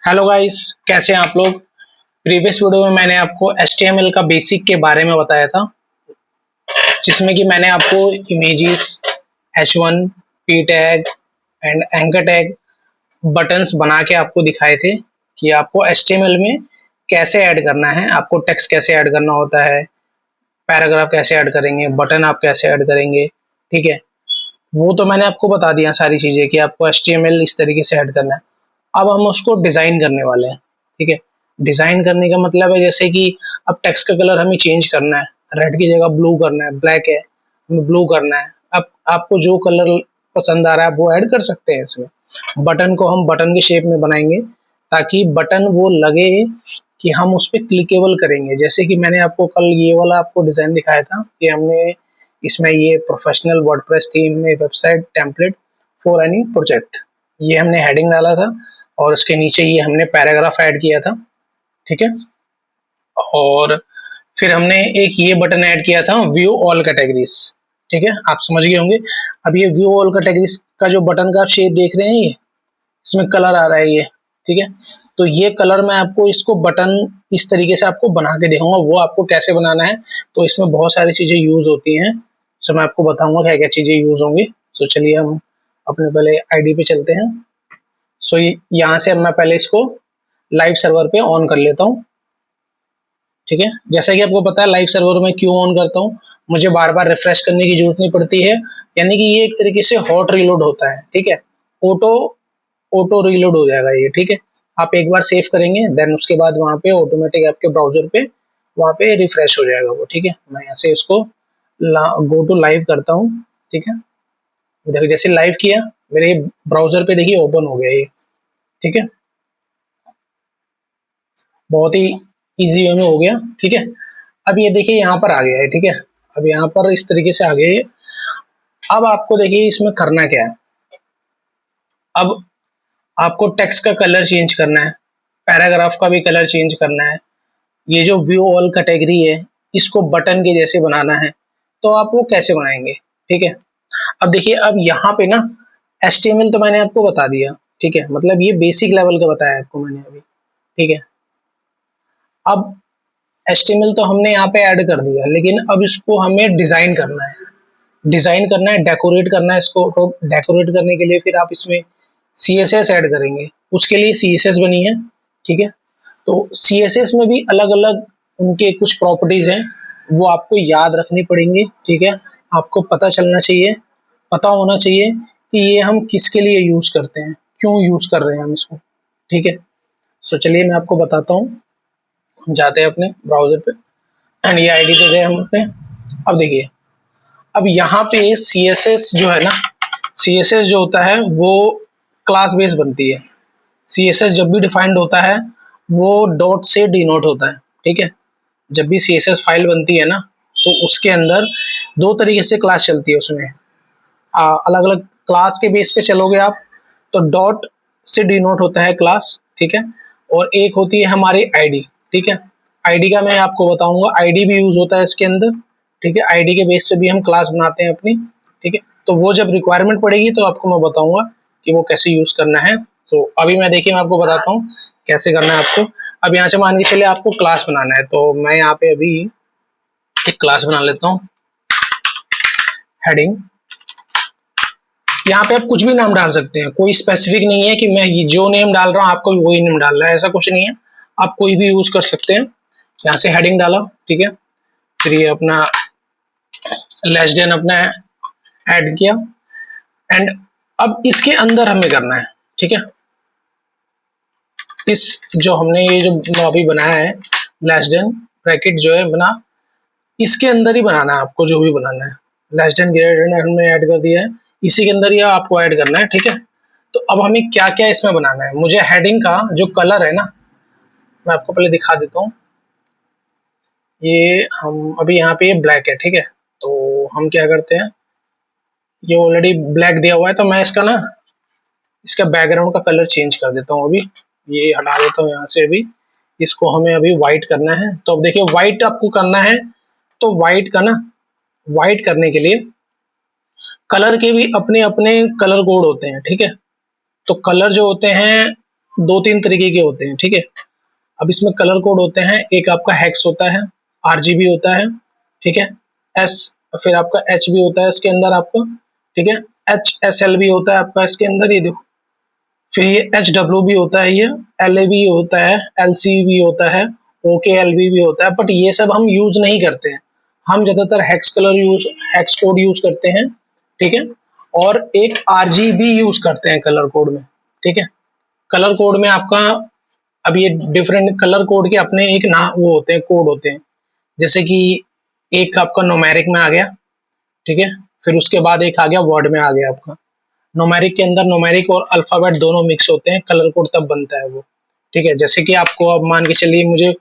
Hello guys, कैसे हैं आप लोग। प्रीवियस वीडियो में मैंने आपको HTML का बेसिक के बारे में बताया था, जिसमें कि मैंने आपको images, H1, P tag and anchor tag buttons बना के आपको दिखाए थे कि आपको HTML में कैसे ऐड करना है, आपको टेक्स्ट कैसे ऐड करना होता है, पैराग्राफ कैसे ऐड करेंगे, बटन आप कैसे ऐड करेंगे। ठीक है, वो तो मैंने आपको बता दिया सारी चीज़ें कि आपको HTML इस तरीके से ऐड करना है। अब हम उसको डिज़ाइन करने वाले हैं। ठीक है, डिज़ाइन करने का मतलब है जैसे कि अब टेक्स्ट का कलर हमें चेंज करना है, रेड की जगह ब्लू करना है, ब्लैक है हमें ब्लू करना है। अब आपको जो कलर पसंद आ रहा है आप वो ऐड कर सकते हैं इसमें। बटन को हम बटन के शेप में बनाएंगे ताकि बटन वो लगे कि हम उस पर क्लिकेबल करेंगे। जैसे कि मैंने आपको कल ये वाला आपको डिज़ाइन दिखाया था कि हमने इसमें ये प्रोफेशनल वर्डप्रेस थीम में website template for any project, ये हमने हेडिंग डाला था और उसके नीचे ये हमने पैराग्राफ ऐड किया था। ठीक है, और फिर हमने एक ये बटन ऐड किया था, व्यू ऑल कैटेगरीज। ठीक है, आप समझ गए होंगे। अब ये व्यू ऑल कैटेगरीज का जो बटन का आप शेप देख रहे हैं, ये इसमें कलर आ रहा है ये। ठीक है, तो ये कलर मैं आपको इसको बटन इस तरीके से आपको बना के दिखाऊंगा, वो आपको कैसे बनाना है। तो इसमें बहुत सारी चीजें यूज होती हैं, सो मैं आपको बताऊंगा क्या क्या चीजें यूज होंगी। तो चलिए हम अपने पहले आईडी पे चलते हैं। सो यहाँ से अब मैं पहले इसको लाइव सर्वर पे ऑन कर लेता हूँ। ठीक है, जैसा कि आपको पता है लाइव सर्वर में क्यों ऑन करता हूँ, मुझे बार बार रिफ्रेश करने की जरूरत नहीं पड़ती है, यानी कि ये एक तरीके से हॉट रीलोड होता है। ठीक है, ऑटो ऑटो रीलोड हो जाएगा ये। ठीक है, आप एक बार सेव करेंगे देन उसके बाद वहाँ पे ऑटोमेटिक आपके ब्राउजर पे वहाँ पे रिफ्रेश हो जाएगा वो। ठीक है, मैं यहाँ से इसको गो टू लाइव करता हूँ। ठीक है, देखिए जैसे लाइव किया मेरे ब्राउजर पे देखिए ओपन हो गया ये। ठीक है, बहुत ही इजी वे में हो गया। ठीक है, अब ये देखिए यहाँ पर आ गया है। ठीक है, अब यहाँ पर इस तरीके से आ गया ये। अब आपको देखिए इसमें करना क्या है। अब आपको टेक्स्ट का कलर चेंज करना है, पैराग्राफ का भी कलर चेंज करना है। ये जो व्यू ऑल कैटेगरी है इसको बटन के जैसे बनाना है, तो आप वो कैसे बनाएंगे। ठीक है, अब देखिए अब यहाँ पे ना HTML तो मैंने आपको बता दिया। ठीक है, मतलब ये बेसिक लेवल का बताया आपको मैंने अभी। ठीक है, अब HTML तो हमने यहाँ पे ऐड कर दिया, लेकिन अब इसको हमें डिजाइन करना है, डिजाइन करना है, डेकोरेट करना है इसको। तो डेकोरेट करने के लिए फिर आप इसमें CSS ऐड करेंगे, उसके लिए CSS बनी है। ठीक है, तो CSS में भी अलग अलग उनके कुछ प्रॉपर्टीज हैं, वो आपको याद रखनी पड़ेंगी। ठीक है, आपको पता चलना चाहिए, पता होना चाहिए कि ये हम किसके लिए यूज करते हैं, क्यों यूज कर रहे हैं हम इसको। ठीक है, सो चलिए मैं आपको बताता हूँ। हम जाते हैं अपने ब्राउजर पे एंड ये आईडी पे गए हम अपने। अब देखिए, अब यहाँ पे CSS जो है ना, CSS जो होता है वो क्लास बेस बनती है। CSS जब भी डिफाइंड होता है वो डॉट से डिनोट होता है। ठीक है, जब भी CSS फाइल बनती है ना, तो उसके अंदर दो तरीके से क्लास चलती है उसमें। अलग अलग क्लास के बेस पे चलोगे आप तो डॉट से डिनोट होता है क्लास। ठीक है, और एक होती है हमारी आईडी। ठीक है, आईडी का मैं आपको बताऊंगा, आईडी भी यूज होता है इसके अंदर। ठीक है, आईडी के बेस से भी हम क्लास बनाते हैं अपनी। ठीक है, तो वो जब रिक्वायरमेंट पड़ेगी तो आपको मैं बताऊंगा कि वो कैसे यूज करना है। तो अभी मैं देखिए मैं आपको बताता हूँ कैसे करना है आपको। अब यहाँ से मान के चलिए आपको क्लास बनाना है, तो मैं यहाँ पे अभी एक क्लास बना लेता हूँ, हेडिंग। यहाँ पे आप कुछ भी नाम डाल सकते हैं, कोई स्पेसिफिक नहीं है कि मैं ये जो नेम डाल रहा हूँ आपको भी वही नेम डालना है, ऐसा कुछ नहीं है, आप कोई भी यूज कर सकते हैं। यहाँ से हेडिंग डाला। ठीक है, फिर ये अपना लेस देन अपना ऐड किया एंड अब इसके अंदर हमें करना है। ठीक है, इस जो हमने ये जो अभी बनाया है लेस देन ब्रैकेट जो है बना, इसके अंदर ही बनाना है आपको, जो भी बनाना है। लेस देन ग्रेटर हमने ऐड कर दिया है, इसी के अंदर ही आपको ऐड करना है। ठीक है, तो अब हमें क्या क्या इसमें बनाना है। मुझे हेडिंग का जो कलर है ना, मैं आपको पहले दिखा देता हूँ। ये हम अभी यहाँ पे ये ब्लैक है। ठीक है, तो हम क्या करते हैं, ये ऑलरेडी ब्लैक दिया हुआ है, तो मैं इसका ना इसका बैकग्राउंड का कलर चेंज कर देता हूँ। अभी ये हटा देता हूँ यहाँ से। अभी इसको हमें अभी व्हाइट करना है, तो अब देखिए व्हाइट आपको करना है, तो व्हाइट का ना, व्हाइट करने के लिए कलर के भी अपने अपने कलर कोड होते हैं। ठीक है, तो कलर जो होते हैं दो तीन तरीके के होते हैं, ठीक है। अब इसमें कलर कोड होते हैं, एक आपका हेक्स होता है, आरजीबी होता है, ठीक है, एस, फिर आपका एच भी होता है इसके अंदर आपका, ठीक है, एच एस एल भी होता है आपका इसके अंदर, ये देखो, फिर ये एच डब्ल्यू भी होता है, ये एल ए भी होता है, एल सी भी होता है, ओके एल भी होता है, बट ये सब हम यूज नहीं करते हैं। हम ज्यादातर हेक्स कोड यूज करते हैं, ठीक है, और एक आरजीबी यूज करते हैं कलर कोड में, ठीक है। कलर कोड में आपका, अब ये डिफरेंट कलर कोड के अपने एक ना वो होते हैं, कोड होते हैं, जैसे कि एक आपका न्यूमेरिक में आ गया, ठीक है, फिर उसके बाद एक आ गया वर्ड में आ गया आपका। न्यूमेरिक के अंदर न्यूमेरिक और अल्फाबेट दोनों मिक्स होते हैं, कलर कोड तब बनता है वो, ठीक है। जैसे कि आपको अब मान के चलिए मुझे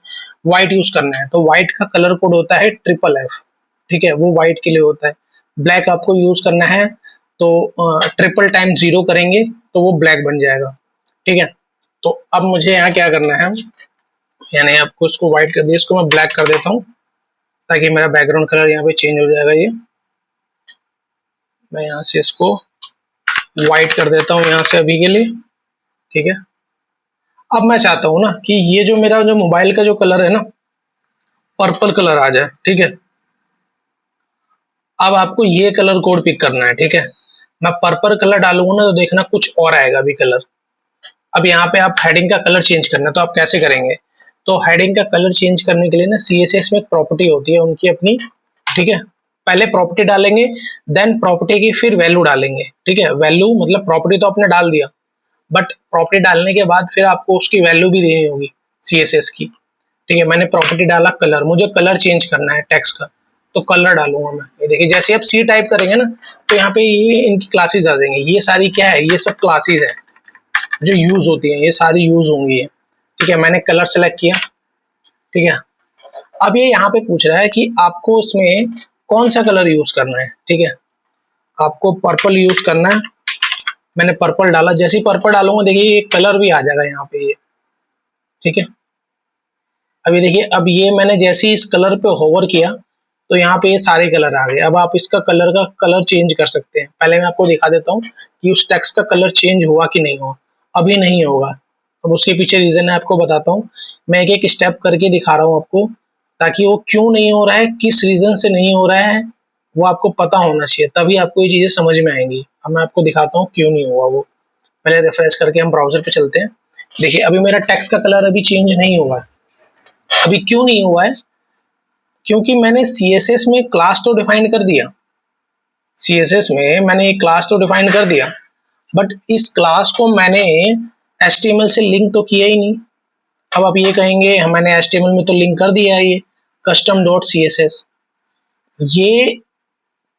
व्हाइट यूज करना है, तो व्हाइट का कलर कोड होता है ट्रिपल एफ, ठीक है, वो व्हाइट के लिए होता है। ब्लैक आपको यूज करना है तो ट्रिपल टाइम जीरो करेंगे तो वो ब्लैक बन जाएगा, ठीक है। तो अब मुझे यहाँ क्या करना है, यानी आपको इसको व्हाइट कर दिया, इसको मैं ब्लैक कर देता हूँ ताकि मेरा बैकग्राउंड कलर यहाँ पे चेंज हो जाएगा। ये मैं यहाँ से इसको व्हाइट कर देता हूँ यहाँ से अभी के लिए, ठीक है। अब मैं चाहता हूँ ना कि ये जो मेरा जो मोबाइल का जो कलर है ना, पर्पल कलर आ जाए, ठीक है। अब आपको ये कलर कोड पिक करना है, ठीक है। मैं पर्पल कलर डालूंगा ना तो देखना कुछ और आएगा अभी कलर। अब यहाँ पे आप हेडिंग का कलर चेंज करना है, तो आप कैसे करेंगे, तो हेडिंग का कलर चेंज करने के लिए ना सीएसएस में एक प्रॉपर्टी होती है उनकी अपनी, ठीक है। पहले प्रॉपर्टी डालेंगे, देन प्रॉपर्टी की फिर वैल्यू डालेंगे, ठीक है। वैल्यू मतलब प्रॉपर्टी तो आपने डाल दिया, बट प्रॉपर्टी डालने के बाद फिर आपको उसकी वैल्यू भी देनी होगी सीएसएस की, ठीक है। मैंने प्रॉपर्टी डाला कलर, मुझे कलर चेंज करना है टेक्स्ट का, तो कलर डालूंगा मैं। ये देखिए जैसे आप सी टाइप करेंगे ना तो यहाँ पे ये इनकी क्लासेस आ जाएंगी, ये सारी क्या है, ये सब क्लासेस है जो यूज होती हैं, ये सारी यूज होंगी, ठीक है। मैंने कलर सेलेक्ट किया, ठीक है। अब ये यहाँ पे पूछ रहा है कि आपको इसमें कौन सा कलर यूज करना है, ठीक है। आपको पर्पल यूज करना है, मैंने पर्पल डाला, जैसे ही पर्पल डालूंगा देखिए ये कलर भी आ जाएगा यहाँ पे ये, ठीक है। अभी देखिए, अब ये मैंने जैसे ही इस कलर पे होवर किया तो यहाँ पे ये सारे कलर आ गए। अब आप इसका कलर चेंज कर सकते हैं। पहले मैं आपको दिखा देता हूँ कि उस टेक्स्ट का कलर चेंज हुआ कि नहीं हुआ। अभी नहीं होगा, अब उसके पीछे रीजन है आपको बताता हूँ। मैं एक एक स्टेप करके दिखा रहा हूँ आपको, ताकि वो क्यों नहीं हो रहा है, किस रीजन से नहीं हो रहा है, वो आपको पता होना चाहिए, तभी आपको ये चीजें समझ में आएंगी। अब मैं आपको दिखाता हूँ क्यों नहीं हुआ वो। पहले रिफ्रेश करके हम ब्राउजर पे चलते हैं। देखिए अभी मेरा टेक्स्ट का कलर अभी चेंज नहीं हुआ है। अभी क्यों नहीं हुआ है, क्योंकि मैंने सीएसएस में क्लास तो डिफाइन कर दिया, सीएसएस में मैंने एक क्लास तो डिफाइन कर दिया, बट इस क्लास को मैंने एचटीएमएल से लिंक तो किया ही नहीं। अब आप ये कहेंगे मैंने एचटीएमएल में तो लिंक कर दिया है, ये कस्टम डॉट सीएसएस, ये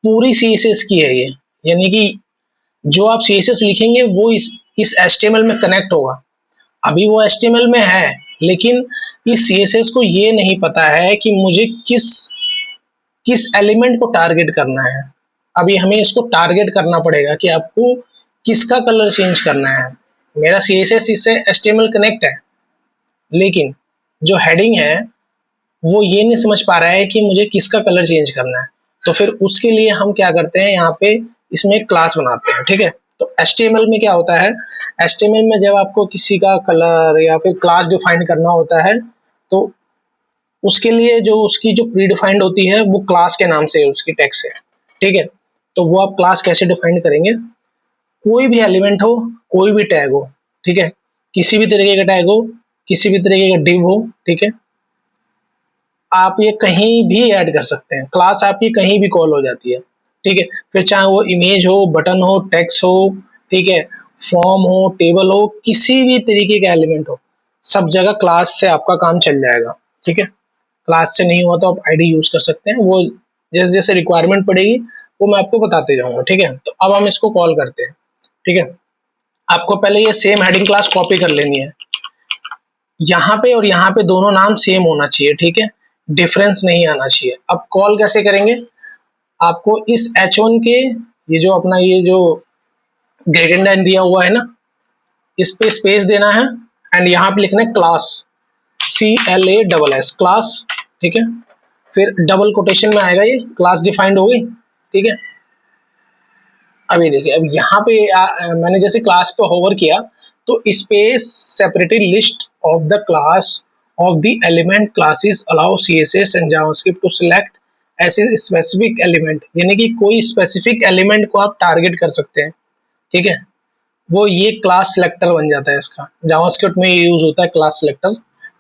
पूरी सीएसएस की है ये, यानी कि जो आप सीएसएस लिखेंगे वो इस एचटीएमएल में कनेक्ट होगा। अभी वो एचटीएमएल में है, लेकिन इस सीएसएस को ये नहीं पता है कि मुझे किस किस एलिमेंट को टारगेट करना है। अभी हमें इसको टारगेट करना पड़ेगा कि आपको किसका कलर चेंज करना है। मेरा सीएसएस इससे एचटीएमएल कनेक्ट है, लेकिन जो हेडिंग है वो ये नहीं समझ पा रहा है कि मुझे किसका कलर चेंज करना है। तो फिर उसके लिए हम क्या करते हैं, यहाँ पे इसमें एक क्लास बनाते हैं, ठीक है। तो HTML में क्या होता है, HTML में जब आपको किसी का कलर या फिर क्लास डिफाइन करना होता है तो उसके लिए जो उसकी जो प्री डिफाइंड होती है वो क्लास के नाम से है, उसकी टैग से, ठीक है। तो वो आप क्लास कैसे डिफाइन करेंगे, कोई भी एलिमेंट हो, कोई भी टैग हो, ठीक है, किसी भी तरीके का टैग हो, किसी भी तरीके का डिव हो, ठीक है, आप ये कहीं भी ऐड कर सकते हैं। क्लास आपकी कहीं भी कॉल हो जाती है, ठीक है। फिर चाहे वो इमेज हो, बटन हो, टेक्स्ट हो, ठीक है, फॉर्म हो, टेबल हो, किसी भी तरीके का एलिमेंट हो, सब जगह क्लास से आपका काम चल जाएगा, ठीक है। क्लास से नहीं हुआ तो आप आईडी यूज कर सकते हैं, वो जैसे जैसे रिक्वायरमेंट पड़ेगी वो मैं आपको बताते जाऊंगा, ठीक है। तो अब हम इसको कॉल करते हैं, ठीक है। आपको पहले ये सेम हेडिंग क्लास कॉपी कर लेनी है, यहाँ पे और यहाँ पे दोनों नाम सेम होना चाहिए, ठीक है, डिफरेंस नहीं आना चाहिए। अब कॉल कैसे करेंगे, आपको इस H1 के ये जो अपना ये जो ग्रेटर देन दिया हुआ है ना, इस पे स्पेस देना है एंड यहाँ पे लिखना है क्लास, CLASS क्लास, ठीक है। फिर डबल कोटेशन में आएगा ये क्लास डिफाइंड हो गई, ठीक है। अभी देखिए, अब यहाँ पे मैंने जैसे क्लास पे होवर किया तो space separated list of the class of the element classes allow CSS and JavaScript to select ऐसे स्पेसिफिक एलिमेंट, यानी कि कोई स्पेसिफिक एलिमेंट को आप टारगेट कर सकते हैं, ठीक है। वो ये क्लास सिलेक्टर बन जाता है इसका, जावास्क्रिप्ट में यूज होता है क्लास सिलेक्टर,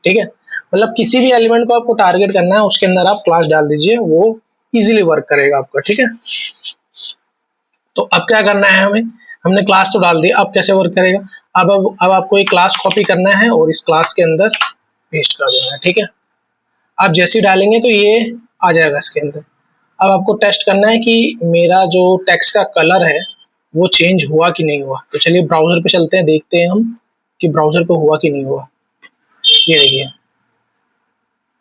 ठीक है। मतलब किसी भी एलिमेंट को आपको टारगेट करना है उसके अंदर आप क्लास डाल दीजिए, वो इजीली वर्क करेगा आपका, ठीक है। तो अब क्या करना है हमें, हमने क्लास तो डाल दिया, अब कैसे वर्क करेगा। अब आपको एक क्लास कॉपी करना है और इस क्लास के अंदर पेस्ट कर देना है, ठीक है। आप जैसे ही डालेंगे तो ये आ जाएगा इसके अंदर। अब आपको टेस्ट करना है कि मेरा जो टेक्स्ट का कलर है वो चेंज हुआ कि नहीं हुआ। तो चलिए ब्राउजर पे चलते हैं, देखते हैं हम कि ब्राउजर पे हुआ कि नहीं हुआ। ये देखिए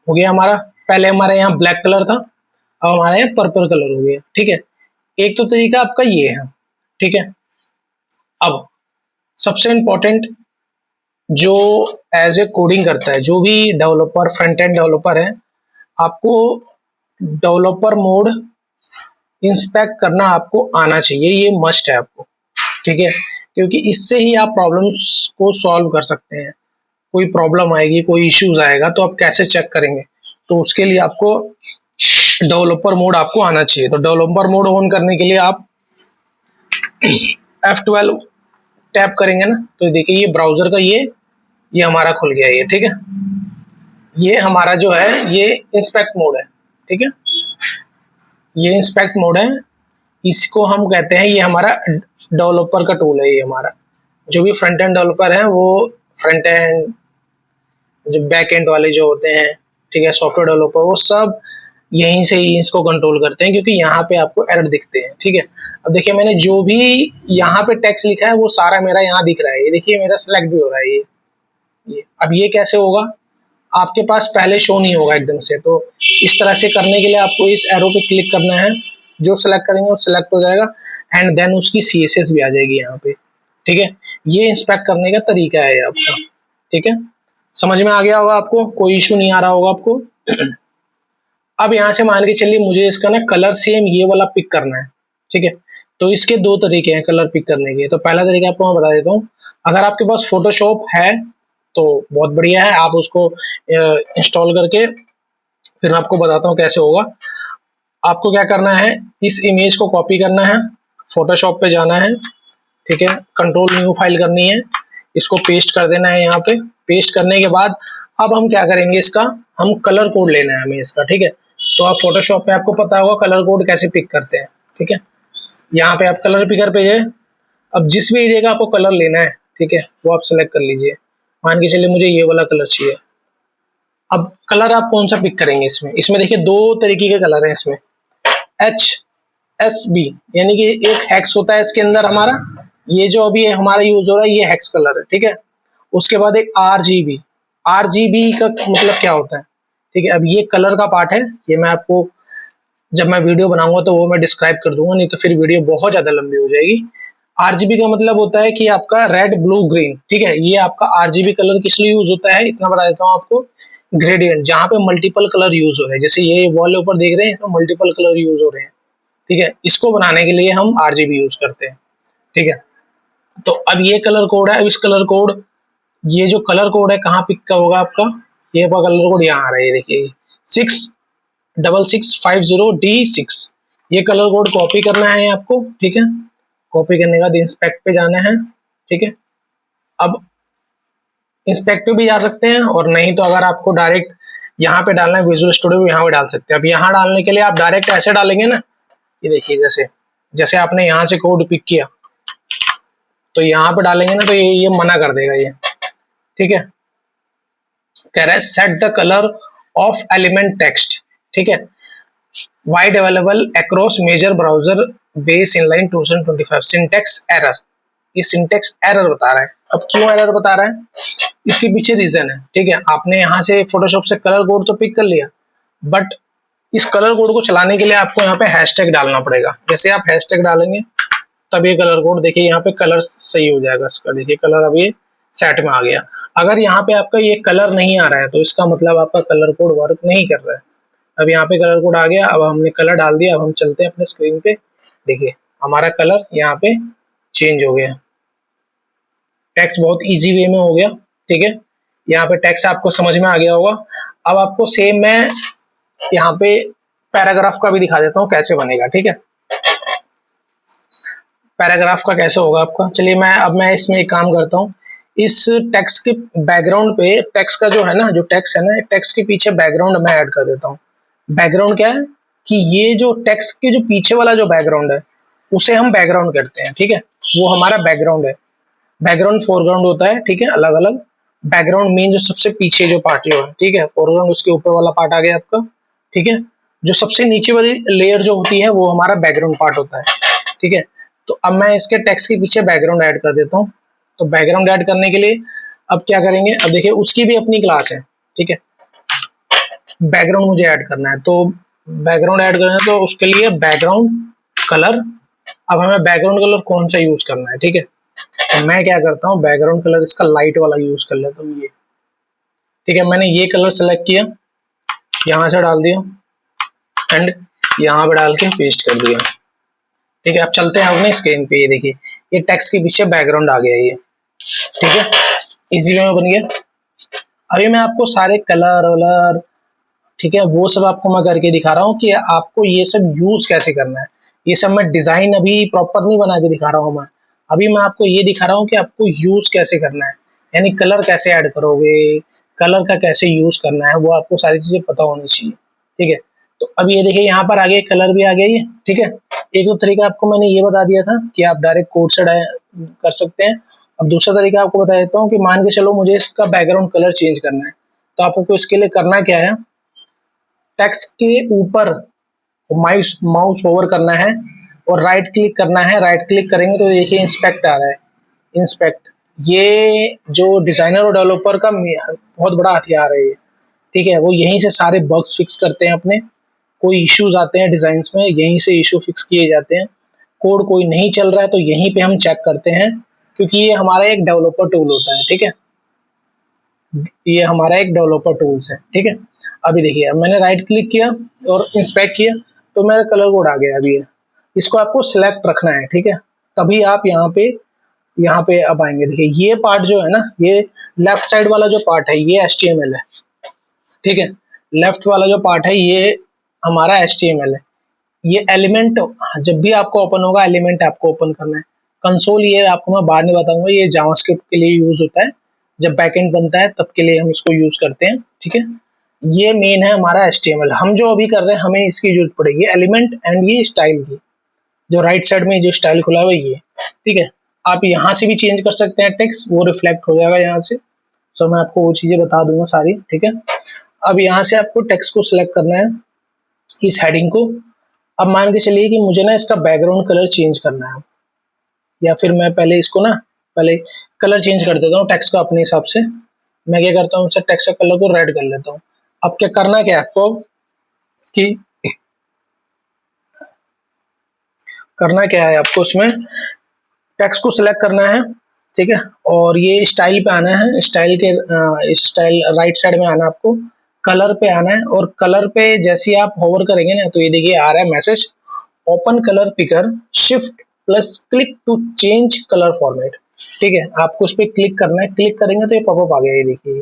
हो गया हमारा, पहले हमारे यहाँ ब्लैक कलर था, अब हमारे यहाँ पर्पल कलर हो गया, ठीक है। एक तो तरीका आपका ये है, ठीक है। अब सबसे इंपॉर्टेंट जो एज ए कोडिंग करता है, जो भी डेवलपर फ्रंट एंड डेवलपर है, आपको डेवलपर मोड इंस्पेक्ट करना आपको आना चाहिए, ये मस्ट है आपको, ठीक है। क्योंकि इससे ही आप प्रॉब्लम्स को सॉल्व कर सकते हैं। कोई प्रॉब्लम आएगी, कोई इश्यूज आएगा तो आप कैसे चेक करेंगे, तो उसके लिए आपको डेवलपर मोड आपको आना चाहिए। तो डेवलपर मोड ऑन करने के लिए आप F12 टैप करेंगे ना, तो देखिए ये ब्राउजर का ये हमारा खुल गया, ये ठीक है। ये हमारा जो है ये इंस्पेक्ट मोड है, ठीक है। ये इंस्पेक्ट मोड है, इसको हम कहते हैं, ये हमारा डेवलपर का टूल है। ये हमारा जो भी फ्रंट एंड डेवलपर है, वो फ्रंट एंड जो बैक एंड वाले जो होते हैं, ठीक है, सॉफ्टवेयर डेवलपर, वो सब यहीं से ही इसको कंट्रोल करते हैं, क्योंकि यहाँ पे आपको एरर दिखते हैं, ठीक है। अब देखिए मैंने जो भी यहाँ पे टेक्स्ट लिखा है वो सारा मेरा यहाँ दिख रहा है, ये देखिए मेरा सिलेक्ट भी हो रहा है ये। अब ये कैसे होगा, आपके पास पहले शो नहीं होगा एकदम से। तो इस तरह से करने के लिए आपको इस एरो पे क्लिक करना है, जो सिलेक्ट करेंगे वो सिलेक्ट हो जाएगा एंड देन उसकी CSS भी आ जाएगी यहाँ पे, ठीक है। ये इंस्पेक्ट करने का तरीका है आपका, ठीक है। समझ में आ गया होगा आपको, कोई इशू नहीं आ रहा होगा आपको। अब यहाँ से मान के चलिए मुझे इसका ना कलर सेम ये वाला पिक करना है, ठीक है। तो इसके दो तरीके हैं कलर पिक करने के। तो पहला तरीका आपको मैं बता देता हूँ, अगर आपके पास फोटोशॉप है तो बहुत बढ़िया है, आप उसको इंस्टॉल करके, फिर मैं आपको बताता हूँ कैसे होगा। आपको क्या करना है, इस इमेज को कॉपी करना है, फोटोशॉप पे जाना है, ठीक है, कंट्रोल न्यू फाइल करनी है, इसको पेस्ट कर देना है यहाँ पे। पेस्ट करने के बाद अब हम क्या करेंगे, इसका हम कलर कोड लेना है हमें इसका, ठीक है। तो आप फोटोशॉप पे आपको पता होगा कलर कोड कैसे पिक करते हैं, ठीक है। यहाँ पे आप कलर पिकर पे गए, अब जिस भी एरिया का आपको कलर लेना है, ठीक है, वो आप सेलेक्ट कर लीजिए। मान के चलिए मुझे ये वाला कलर चाहिए। अब कलर आप कौन सा पिक करेंगे इसमें देखिए दो तरीके के कलर हैं इसमें, HSB यानी कि एक हेक्स होता है इसके अंदर हमारा, ये जो अभी हमारा यूज हो रहा है ये हेक्स कलर है, ठीक है। उसके बाद एक RGB का मतलब क्या होता है, ठीक है। अब ये कलर का पार्ट है, ये मैं आपको जब मैं वीडियो बनाऊंगा तो वो मैं डिस्क्राइब कर दूंगा, नहीं तो फिर वीडियो बहुत ज्यादा लंबी हो जाएगी। RGB का मतलब होता है कि आपका रेड ब्लू ग्रीन, ठीक है। ये आपका RGB कलर किस लिए यूज होता है इतना बता देता हूँ आपको, ग्रेडियंट, जहाँ पे मल्टीपल कलर यूज हो रहे हैं, जैसे ये वॉल ऊपर देख रहे हैं इसमें मल्टीपल कलर यूज हो रहे हैं, ठीक है। इसको बनाने के लिए हम RGB यूज करते हैं, ठीक है। तो अब ये कलर कोड है, अब इस कलर कोड, ये जो कलर कोड है कहाँ पिक का होगा आपका, ये कलर कोड यहाँ आ रहा है, ये देखिए 66650D6, ये कलर कोड कॉपी करना है आपको, ठीक है। कॉपी करने के बाद इंस्पेक्ट पे जाना है, ठीक है। अब इंस्पेक्ट पे भी जा सकते हैं, और नहीं तो अगर आपको डायरेक्ट यहाँ पे डालना है विजुअल स्टूडियो यहाँ पे डाल सकते हैं। अब यहाँ डालने के लिए आप डायरेक्ट ऐसे डालेंगे ना, ये देखिए जैसे जैसे आपने यहाँ से कोड पिक किया तो यहाँ पे डालेंगे ना तो ये मना कर देगा ये, ठीक है। कह रहा है set the colour of element text, ठीक है, wide available across major browser base inline 2025, syntax error, ये सिंटेक्स एरर बता रहा है। अब क्यों एरर बता रहा है, इसके पीछे रीजन है, ठीक है। आपने यहाँ से फोटोशॉप से कलर कोड तो पिक कर लिया, बट इस कलर कोड को चलाने के लिए आपको यहाँ पे हैशटैग डालना पड़ेगा। जैसे आप हैशटैग डालेंगे तब ये कलर कोड, देखिए यहाँ पे कलर सही हो जाएगा इसका, देखिए कलर अब ये सेट में आ गया। अगर यहाँ पे आपका ये कलर नहीं आ रहा है तो इसका मतलब आपका कलर कोड वर्क नहीं कर रहा है। अब यहाँ पे कलर कोड आ गया, अब हमने कलर डाल दिया। अब हम चलते हैं अपने स्क्रीन पे, देखिए हमारा कलर यहाँ पे चेंज हो गया, टेक्स्ट बहुत इजी वे में हो गया, ठीक है। यहाँ पे टेक्स्ट आपको समझ में आ गया होगा। अब आपको सेम मैं यहाँ पे पैराग्राफ का भी दिखा देता हूँ कैसे बनेगा, ठीक है। पैराग्राफ का कैसे होगा आपका, चलिए मैं इसमें एक काम करता हूँ। इस टेक्स्ट के बैकग्राउंड पे टेक्स्ट का जो है ना, जो टेक्स्ट है ना, टेक्स्ट के पीछे बैकग्राउंड मैं ऐड कर देता हूँ। बैकग्राउंड क्या है कि ये जो टेक्स्ट के जो पीछे वाला जो बैकग्राउंड है उसे हम बैकग्राउंड करते हैं, ठीक है। वो हमारा बैकग्राउंड है। बैकग्राउंड फोरग्राउंड होता है, ठीक है, अलग अलग। बैकग्राउंड मेन जो सबसे पीछे जो पार्ट है, ठीक है, फोरग्राउंड उसके ऊपर वाला पार्ट आ गया आपका, ठीक है। जो सबसे नीचे वाली लेयर जो होती है वो हमारा बैकग्राउंड पार्ट होता है, ठीक है। तो अब मैं इसके टेक्स्ट के पीछे बैकग्राउंड ऐड कर देता हूँ। तो बैकग्राउंड ऐड करने के लिए अब क्या करेंगे, अब देखिए उसकी भी अपनी क्लास है, ठीक है। बैकग्राउंड मुझे ऐड करना है, तो बैकग्राउंड ऐड करना है तो उसके लिए बैकग्राउंड कलर। अब हमें बैकग्राउंड कलर कौन सा यूज करना है, ठीक है। तो मैं क्या करता हूँ, बैकग्राउंड कलर इसका लाइट वाला यूज कर लेता हूँ, ये, ठीक है। मैंने ये कलर सेलेक्ट किया, यहाँ से डाल दिया एंड यहाँ पे डाल के पेस्ट कर दिया, ठीक है। अब चलते हैं अपने स्क्रीन पे, ये देखिए ये टेक्स्ट के पीछे बैकग्राउंड आ गया ये, ठीक है, इजी वे में बन गया। अभी मैं आपको सारे कलर वलर, ठीक है, वो सब आपको मैं करके दिखा रहा हूँ कि आपको ये सब यूज कैसे करना है। ये सब मैं डिजाइन अभी प्रॉपर नहीं बना के दिखा रहा हूँ मैं, अभी मैं आपको ये दिखा रहा हूँ कि आपको यूज कैसे करना है, यानी कलर कैसे ऐड करोगे, कलर का कैसे यूज करना है, वो आपको सारी चीजें पता होनी चाहिए, ठीक है। तो अब ये देखिए यहाँ पर आगे कलर भी आ गया ये, ठीक है। एक तो तरीका आपको मैंने ये बता दिया था कि आप डायरेक्ट कोड से कर सकते हैं। अब दूसरा तरीका आपको बता देता हूँ कि मान के चलो मुझे इसका बैकग्राउंड कलर चेंज करना है, तो आपको इसके लिए करना क्या है, टेक्स्ट के ऊपर माउस ओवर करना है और राइट क्लिक करना है। राइट क्लिक करेंगे तो देखिए इंस्पेक्ट आ रहा है, इंस्पेक्ट। ये जो डिजाइनर और डेवलपर का बहुत बड़ा हथियार है ये, ठीक है। वो यहीं से सारे बग्स फिक्स करते हैं अपने, कोई इश्यूज आते हैं डिजाइन्स में यहीं से इशू फिक्स किए जाते हैं। कोड कोई नहीं चल रहा है तो यहीं पे हम चेक करते हैं, क्योंकि ये हमारा एक डेवलपर टूल होता है, ठीक है। ये हमारा एक डेवलपर टूल्स है, ठीक है। अभी देखिए मैंने राइट क्लिक किया और इंस्पेक्ट किया तो मेरा कलर कोड आ गया। अभी इसको आपको सिलेक्ट रखना है, ठीक है, तभी आप यहाँ पे अब आएंगे। देखिए ये पार्ट जो है ना, ये लेफ्ट साइड वाला जो पार्ट है ये HTML है, ठीक है। लेफ्ट वाला जो पार्ट है ये हमारा HTML है। ये एलिमेंट जब भी आपको ओपन होगा, एलिमेंट आपको ओपन करना है। कंसोल ये आपको मैं बाद में बताऊंगा, ये जावास्क्रिप्ट के लिए यूज होता है, जब बैकएंड बनता है तब के लिए हम इसको यूज करते हैं, ठीक है। ये मेन है हमारा HTML। हम जो अभी कर रहे हैं हमें इसकी जरूरत पड़ेगी एलिमेंट एंड ये स्टाइल की, जो राइट साइड में जो स्टाइल खुला हुआ है ये, ठीक है। आप यहाँ से भी चेंज कर सकते हैं टेक्स्ट, वो रिफ्लेक्ट हो जाएगा यहाँ से। तो मैं आपको वो चीजें बता दूंगा सारी, ठीक है। अब यहाँ से आपको टेक्स्ट को सिलेक्ट करना है, इस हेडिंग को। अब मान के चलिए कि मुझे ना इसका बैकग्राउंड कलर चेंज करना है, या फिर मैं पहले इसको ना पहले कलर चेंज कर देता हूँ टेक्स्ट का अपने हिसाब से। मैं क्या करता हूँ, टेक्स्ट का कलर को रेड कर लेता हूँ। अब क्या करना क्या है आपको कि करना क्या है आपको, इसमें टेक्स्ट को सिलेक्ट करना है, ठीक है। और ये स्टाइल पे आना है, स्टाइल राइट साइड में आना, आपको कलर पे आना है। और कलर पे जैसे ही आप होवर करेंगे ना तो ये देखिए आ रहा है message, open colour picker shift plus click to change colour format, ठीक है। आपको उस पर क्लिक करना है, क्लिक करेंगे तो ये पॉपअप आ गया, ये देखिए,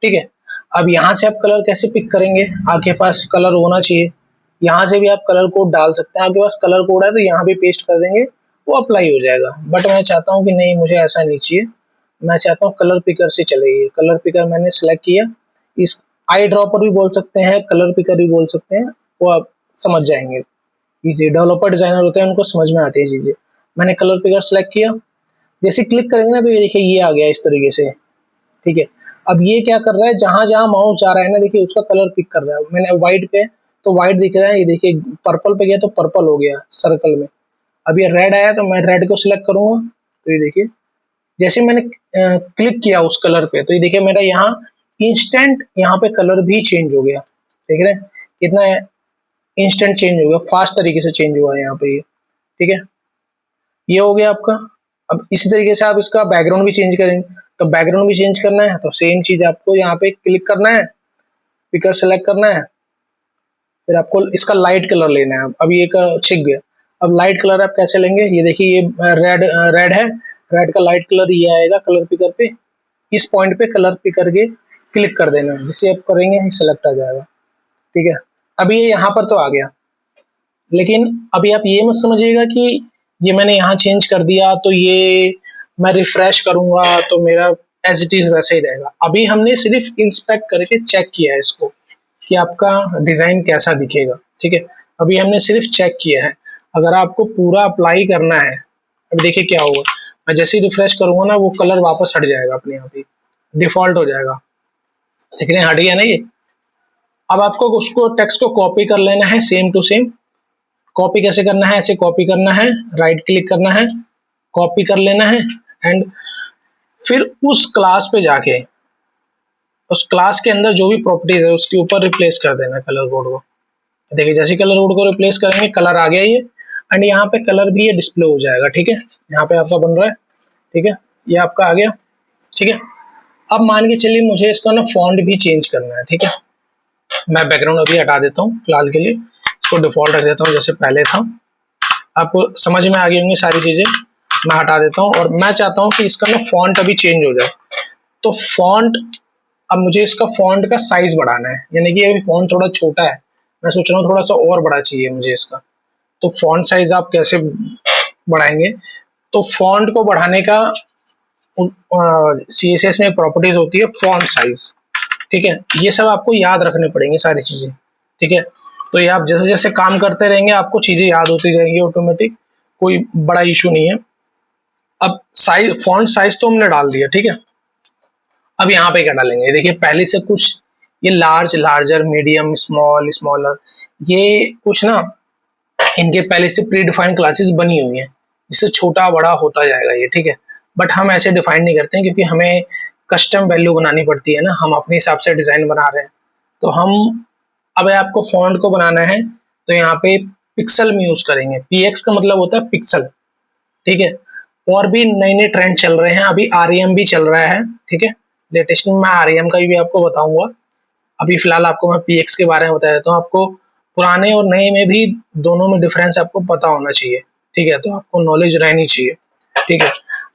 ठीक है। अब यहाँ से आप कलर कैसे पिक करेंगे, आपके पास कलर होना चाहिए। यहाँ से भी आप कलर कोड डाल सकते हैं, आपके पास कलर कोड है तो यहाँ भी पेस्ट कर देंगे, वो अप्लाई हो जाएगा। बट मैं चाहता हूँ कि नहीं, मुझे ऐसा नहीं चाहिए, मैं चाहता हूँ कलर पिकर से चलेगी। कलर पिकर मैंने सेलेक्ट किया, इस आई ड्रॉपर भी बोल सकते हैं, कलर पिकर भी बोल सकते हैं, वो आप समझ जाएंगे। इजी डेवलपर डिजाइनर होते हैं, उनको समझ में आती है चीजें। मैंने कलर पिकर सेलेक्ट किया, जैसे क्लिक करेंगे ना तो ये देखिए ये आ गया इस तरीके से, ठीक है। अब ये क्या कर रहा है, जहां जहां माउस जा रहा है ना, देखिए उसका कलर पिक कर रहा है। मैंने व्हाइट पे तो व्हाइट दिख रहा है, ये देखिए पर्पल पे गया तो पर्पल हो गया सर्कल में। अब ये रेड आया तो मैं रेड को सिलेक्ट करूंगा, तो ये देखिए जैसे मैंने क्लिक किया उस कलर पे तो ये देखिए मेरा यहाँ इंस्टेंट यहाँ पे कलर भी चेंज हो गया। देख रहे हैं कितना इंस्टेंट चेंज हो गया, फास्ट तरीके से चेंज हुआ है यहाँ पे ये, ठीक है। ये हो गया आपका। अब इसी तरीके से आप इसका बैकग्राउंड भी चेंज करेंगे, तो बैकग्राउंड भी चेंज करना है तो सेम चीज आपको यहाँ पे क्लिक करना है, पिकर सेलेक्ट करना है, फिर आपको इसका लाइट कलर लेना है। अब ये का छिप गया, अब लाइट कलर आप कैसे लेंगे, ये देखिए ये रेड है रेड का लाइट कलर ये आएगा कलर पिकर पे, इस पॉइंट पे कलर पिकर के क्लिक कर देना है, जिसे आप करेंगे सेलेक्ट आ जाएगा। ठीक है, अभी ये यहाँ पर तो आ गया, लेकिन अभी आप ये मत समझिएगा कि ये मैंने यहाँ चेंज कर दिया तो ये मैं रिफ्रेश करूंगा तो मेरा एज इट इज वैसे ही रहेगा। अभी हमने सिर्फ इंस्पेक्ट करके चेक किया है इसको कि आपका डिजाइन कैसा दिखेगा। ठीक है, अभी हमने सिर्फ चेक किया है। अगर आपको पूरा अप्लाई करना है, अब देखिए क्या होगा, मैं जैसे ही रिफ्रेश करूंगा ना वो कलर वापस हट जाएगा, अपने आप ही डिफॉल्ट हो जाएगा। देख रहे हैं हट गया ना ये। अब आपको उसको टेक्स्ट को कॉपी कर लेना है सेम टू सेम। कॉपी कैसे करना है, ऐसे कॉपी करना है, राइट क्लिक करना है, कॉपी कर लेना है एंड फिर उस क्लास पे जाके उस क्लास के अंदर जो भी प्रॉपर्टीज है उसके ऊपर रिप्लेस कर देना है कलर कोड को। देखिए जैसे कलर कोड को रिप्लेस करेंगे कलर आ गया ये, एंड यहाँ पे कलर भी ये डिस्प्ले हो जाएगा। ठीक है, यहाँ पे आपका बन रहा है। ठीक है, ये आपका आ गया। ठीक है, अब मान के चलिए मुझे इसका ना फॉन्ट भी चेंज करना है। ठीक है, मैं बैकग्राउंड अभी हटा देता हूँ फिलहाल के लिए, इसको डिफॉल्ट रख देता हूँ जैसे पहले था। आपको समझ में आ गई होंगी सारी चीजें, मैं हटा देता हूँ और मैं चाहता हूँ कि इसका ना फॉन्ट अभी चेंज हो जाए। तो फॉन्ट, अब मुझे इसका फॉन्ट का साइज बढ़ाना है, यानी कि अभी फॉन्ट थोड़ा छोटा है, मैं सोच रहा हूँ थोड़ा सा और बड़ा चाहिए मुझे इसका। तो फॉन्ट साइज आप कैसे बढ़ाएंगे, तो फॉन्ट को बढ़ाने का CSS में प्रॉपर्टीज होती है फॉन्ट साइज। ठीक है, ये सब आपको याद रखने पड़ेंगे सारी चीजें। ठीक है, तो ये आप जैसे जैसे काम करते रहेंगे आपको चीजें याद होती जाएंगी ऑटोमेटिक, कोई बड़ा इशू नहीं है। अब साइज, फॉन्ट साइज तो हमने डाल दिया। ठीक है, अब यहाँ पे क्या डालेंगे, देखिए पहले से कुछ ये large, larger, medium, small, smaller, ये कुछ ना इनके पहले से प्री डिफाइंड क्लासेस बनी हुई हैं, जिससे छोटा बड़ा होता जाएगा ये। ठीक है, बट हम ऐसे डिफाइन नहीं करते हैं क्योंकि हमें कस्टम वैल्यू बनानी पड़ती है ना, हम अपने हिसाब से डिजाइन बना रहे हैं। तो हम, अब आपको फॉन्ट को बनाना है तो यहाँ पे पिक्सल में यूज करेंगे। PX का मतलब होता है पिक्सल। ठीक है, और भी नए नए ट्रेंड चल रहे हैं, अभी REM भी चल रहा है। ठीक है, लेटेस्ट में मैं REM का भी आपको बताऊंगा। अभी फिलहाल आपको मैं PX के बारे में बता देता हूँ। आपको पुराने और नए में भी दोनों में डिफरेंस आपको पता होना चाहिए। ठीक है, तो आपको नॉलेज रहनी चाहिए। ठीक है,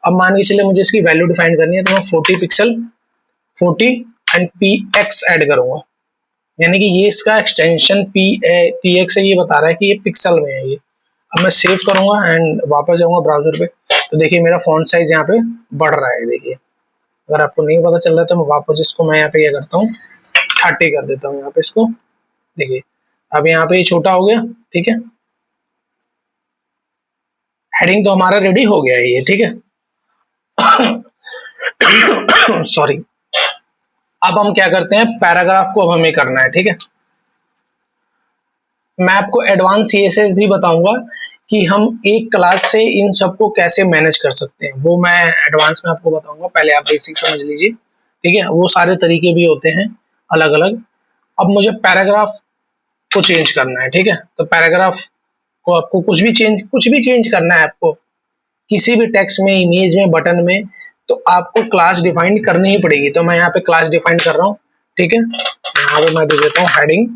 अब मान के चलिए मुझे इसकी वैल्यू डिफाइन करनी है तो मैं 40 पिक्सल 40 एंड PX ऐड करूंगा, यानी कि ये इसका एक्सटेंशन PX है, ये बता रहा है कि ये पिक्सल में है ये। अब मैं सेव करूंगा एंड वापस जाऊंगा ब्राउजर पे, तो देखिए मेरा फॉन्ट साइज यहाँ पे बढ़ रहा है। देखिए अगर आपको नहीं पता चल रहा है तो मैं वापस इसको, मैं यहाँ पे क्या करता हूँ 30 कर देता हूँ यहाँ पे इसको। देखिए अब यहाँ पे ये छोटा हो गया। ठीक है, हेडिंग तो हमारा रेडी हो गया है ये। ठीक है, सॉरी। अब हम क्या करते हैं, पैराग्राफ को अब हमें करना है। ठीक है, मैं आपको एडवांस CSS भी बताऊंगा कि हम एक क्लास से इन सबको कैसे मैनेज कर सकते हैं, वो मैं एडवांस में आपको बताऊंगा। पहले आप बेसिक समझ लीजिए। ठीक है, वो सारे तरीके भी होते हैं अलग अलग। अब मुझे पैराग्राफ को चेंज करना है। ठीक है, तो पैराग्राफ को आपको कुछ भी चेंज करना है आपको, किसी भी टेक्स्ट में, इमेज में, बटन में, तो आपको क्लास डिफाइन करनी ही पड़ेगी। तो मैं यहाँ पे क्लास डिफाइन कर रहा हूँ। ठीक है, यहाँ पे मैं दे देता हूँ हेडिंग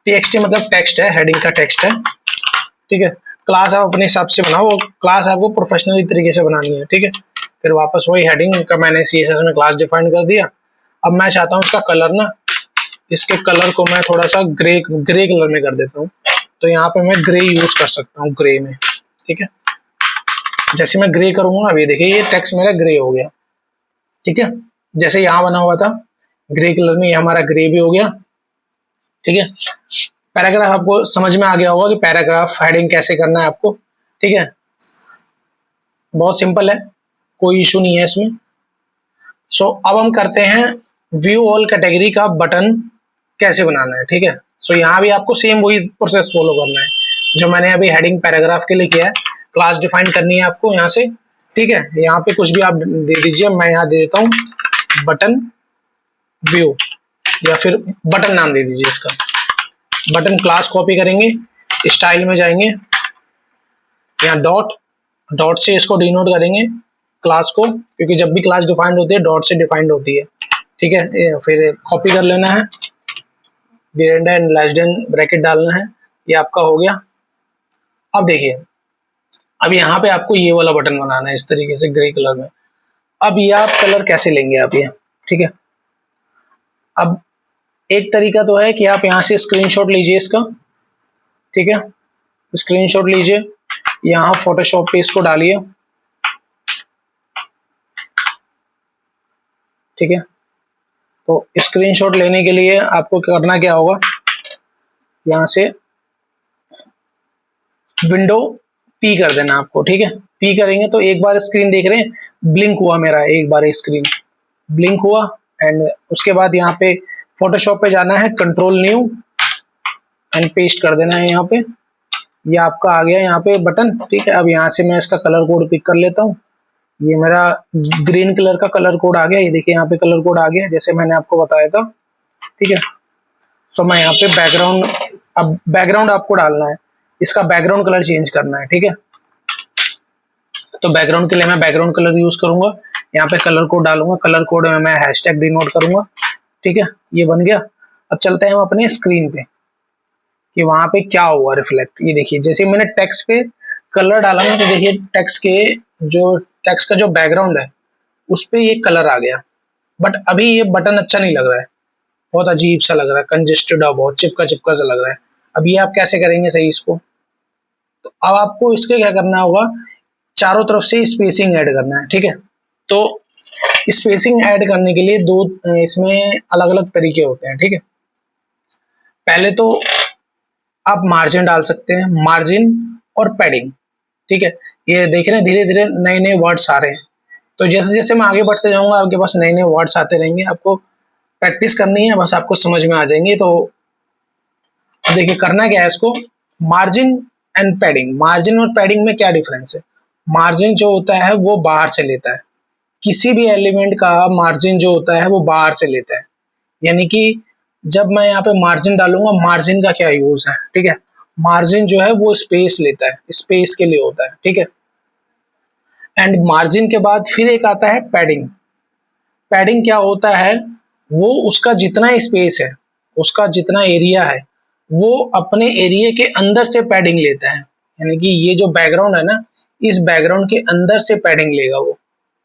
TXT मतलब टेक्स्ट है, हेडिंग का टेक्स्ट है। ठीक है, क्लास आप अपने हिसाब से बनाओ, वो क्लास आपको प्रोफेशनली तरीके से बनानी है। ठीक है, फिर वापस वही हेडिंग का मैंने CSS में क्लास डिफाइन कर दिया। अब मैं चाहता हूँ इसका कलर ना, इसके कलर को मैं थोड़ा सा ग्रे कलर में कर देता हूँ। तो यहाँ पे मैं ग्रे यूज कर सकता हूँ, ग्रे में। ठीक है, जैसे मैं ग्रे करूंगा अभी देखिए ये टेक्स्ट मेरा ग्रे हो गया। ठीक है, जैसे यहाँ बना हुआ था ग्रे कलर में, ये हमारा ग्रे भी हो गया। ठीक है, पैराग्राफ आपको समझ में आ गया होगा कि पैराग्राफ हेडिंग कैसे करना है आपको। ठीक है, बहुत सिंपल है, कोई इशू नहीं है इसमें। सो अब हम करते हैं व्यू ऑल कैटेगरी का बटन कैसे बनाना है। ठीक है, सो यहाँ भी आपको सेम वही प्रोसेस फॉलो करना है जो मैंने अभी हेडिंग पैराग्राफ के लिए किया है। क्लास डिफाइन करनी है आपको यहाँ से। ठीक है, यहाँ पे कुछ भी आप दे दीजिए, मैं यहाँ दे देता हूँ बटन व्यू, या फिर बटन नाम दे दीजिए इसका। बटन क्लास कॉपी करेंगे, स्टाइल में जाएंगे, यहाँ डॉट से इसको डिनोट करेंगे क्लास को, क्योंकि जब भी क्लास डिफाइंड होती है डॉट से डिफाइंड होती है। ठीक है, फिर कॉपी कर लेना है, greater and less than bracket डालना है, ये आपका हो गया। अब देखिए अब यहाँ पे आपको ये वाला बटन बनाना है इस तरीके से ग्रे कलर में। अब ये आप कलर कैसे लेंगे आप ये, ठीक है। अब एक तरीका तो है कि आप यहाँ से स्क्रीनशॉट लीजिए इसका, ठीक है, स्क्रीनशॉट लीजिए, यहाँ फोटोशॉप पे इसको डालिए, ठीक है। तो स्क्रीनशॉट लेने के लिए आपको करना क्या होगा, यहाँ से विंडो पी कर देना आपको, ठीक है। पी करेंगे तो एक बार स्क्रीन देख रहे हैं, ब्लिंक हुआ मेरा, एक बार स्क्रीन ब्लिंक हुआ। एंड उसके बाद यहाँ पे फोटोशॉप पे जाना है, कंट्रोल न्यू एंड पेस्ट कर देना है यहाँ पे। ये आपका आ गया यहाँ पे बटन, ठीक है। अब यहाँ से मैं इसका कलर कोड पिक कर लेता हूँ। ये मेरा ग्रीन कलर का कलर कोड आ गया, ये देखिए यहाँ पे कलर कोड आ गया जैसे मैंने आपको बताया था, ठीक है। तो मैं यहाँ पे बैकग्राउंड, अब बैकग्राउंड आपको डालना है, इसका बैकग्राउंड कलर चेंज करना है, ठीक है। तो बैकग्राउंड के लिए मैं बैकग्राउंड कलर यूज करूंगा, यहाँ पे कलर कोड डालूंगा, कलर कोड में मैं हैशटैग डिनोट करूंगा, ठीक है। ये बन गया। अब चलते हैं हम अपने स्क्रीन पे कि वहां पे क्या हुआ रिफ्लेक्ट। ये देखिए जैसे मैंने टेक्स्ट पे कलर डाला ना, तो देखिए टेक्स्ट का जो बैकग्राउंड है उस पे ये कलर आ गया। बट अभी ये बटन अच्छा नहीं लग रहा है, बहुत अजीब सा लग रहा है, कंजेस्टेड और बहुत चिपका चिपका सा लग रहा है। अब ये आप कैसे करेंगे सही इसको, तो अब आपको इसके क्या करना होगा, चारों तरफ से स्पेसिंग ऐड करना है, ठीक है। तो स्पेसिंग ऐड करने के लिए दो इसमें अलग अलग तरीके होते हैं, ठीक है। पहले तो आप मार्जिन डाल सकते हैं, मार्जिन और पैडिंग, ठीक है। ये देख रहे हैं धीरे धीरे नए नए वर्ड्स आ रहे हैं, तो जैसे जैसे मैं आगे बढ़ते जाऊंगा आपके पास नए नए वर्ड्स आते रहेंगे, आपको प्रैक्टिस करनी है, बस आपको समझ में आ जाएंगे। तो देखिए करना क्या है इसको, मार्जिन एंड पैडिंग। मार्जिन और पैडिंग में क्या डिफरेंस है, मार्जिन जो होता है वो बाहर से लेता है, किसी भी एलिमेंट का मार्जिन जो होता है वो बाहर से लेता है। यानी कि जब मैं यहाँ पे मार्जिन डालूंगा, मार्जिन का क्या यूज है, ठीक है। मार्जिन जो है वो स्पेस लेता है, स्पेस के लिए होता है, ठीक है। एंड मार्जिन के बाद फिर एक आता है पैडिंग। पैडिंग क्या होता है, वो उसका जितना स्पेस है, उसका जितना एरिया है, वो अपने एरिया के अंदर से पैडिंग लेता है। यानी कि ये जो बैकग्राउंड है ना, इस बैकग्राउंड के अंदर से पैडिंग लेगा वो।